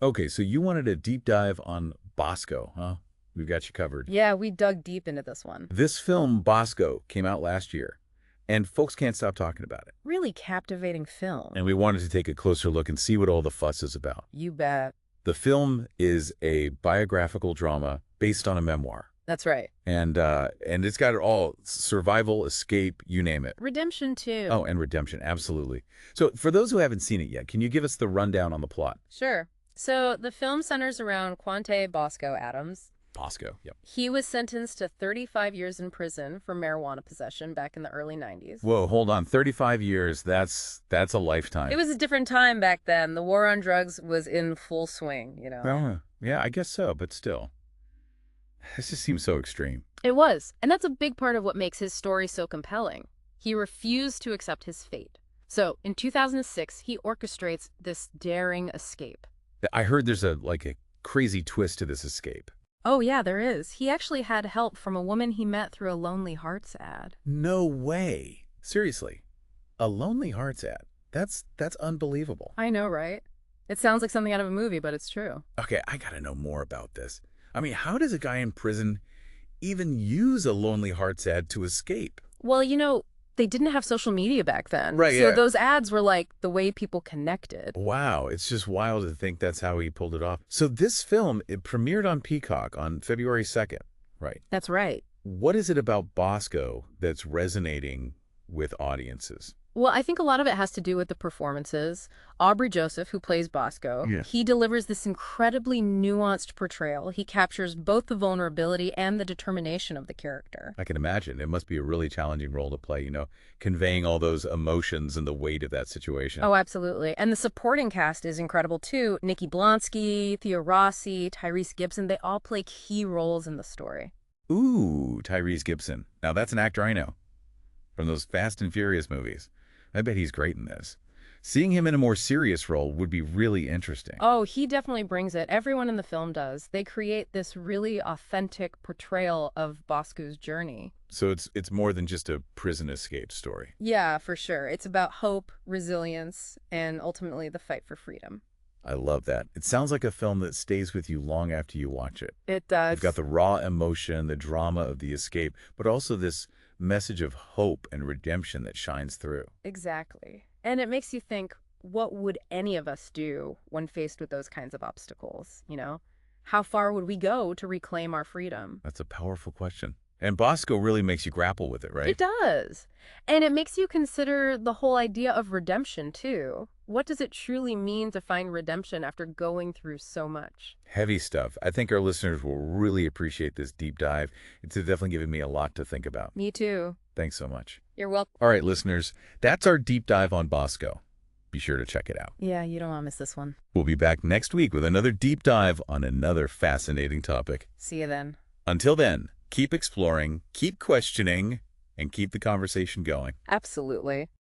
Okay, so you wanted a deep dive on Bosco, huh? We've got you covered. Yeah, we dug deep into this one. This film, Bosco, came out last year, and folks can't stop talking about it. Really captivating And film. we wanted to take a closer look and see what all the fuss is about. You bet. The film is a biographical drama based on a memoir. That's right. And it's got it all: survival, escape, you name it. Redemption too. Oh, and redemption, absolutely. So for those who haven't seen it yet, can you give us the rundown on the plot? Sure. So the film centers around Quawntay Bosco Adams. Bosco, yep. He was sentenced to 35 years in prison for marijuana possession back in the early 90s. Whoa, hold on. 35 years, that's a lifetime. It was a different time back then. The war on drugs was in full swing. Oh, yeah, I guess so, but still. This just seems so extreme. It was. And that's a big part of what makes his story so compelling. He refused to accept his fate. So, in 2006, he orchestrates this daring escape. I heard there's a crazy twist to this escape. Oh, yeah, there is. He actually had help from a woman he met through a Lonely Hearts ad. No way. Seriously. A Lonely Hearts ad. That's unbelievable. I know, right? It sounds like something out of a movie, but it's true. Okay, I gotta know more about this. I mean, how does a guy in prison even use a Lonely Hearts ad to escape? Well, they didn't have social media back then. Right, So yeah. those ads were like the way people connected. Wow, it's just wild to think that's how he pulled it off. So this film, it premiered on Peacock on February 2nd, right? That's right. What is it about Bosco that's resonating with audiences? Well, I think a lot of it has to do with the performances. Aubrey Joseph, who plays Bosco, Yeah. he delivers this incredibly nuanced portrayal. He captures both the vulnerability and the determination of the character. I can imagine. It must be a really challenging role to play, conveying all those emotions and the weight of that situation. Oh, absolutely. And the supporting cast is incredible too. Nikki Blonsky, Theo Rossi, Tyrese Gibson, they all play key roles in the story. Ooh, Tyrese Gibson. Now that's an actor I know from those Fast and Furious movies. I bet he's great in this. Seeing him in a more serious role would be really interesting. Oh, he definitely brings it. Everyone in the film does. They create this really authentic portrayal of Bosco's journey. So it's more than just a prison escape story. Yeah, for sure. It's about hope, resilience, and ultimately the fight for freedom. I love that. It sounds like a film that stays with you long after you watch it. It does. You've got the raw emotion, the drama of the escape, but also this message of hope and redemption that shines through. Exactly. And it makes you think, what would any of us do when faced with those kinds of obstacles? How far would we go to reclaim our freedom? That's a powerful question. And Bosco really makes you grapple with it, right? It does. And it makes you consider the whole idea of redemption, too. What does it truly mean to find redemption after going through so much? Heavy stuff. I think our listeners will really appreciate this deep dive. It's definitely given me a lot to think about. Me too. Thanks so much. You're welcome. All right, listeners, that's our deep dive on Bosco. Be sure to check it out. Yeah, you don't want to miss this one. We'll be back next week with another deep dive on another fascinating topic. See you then. Until then, keep exploring, keep questioning, and keep the conversation going. Absolutely.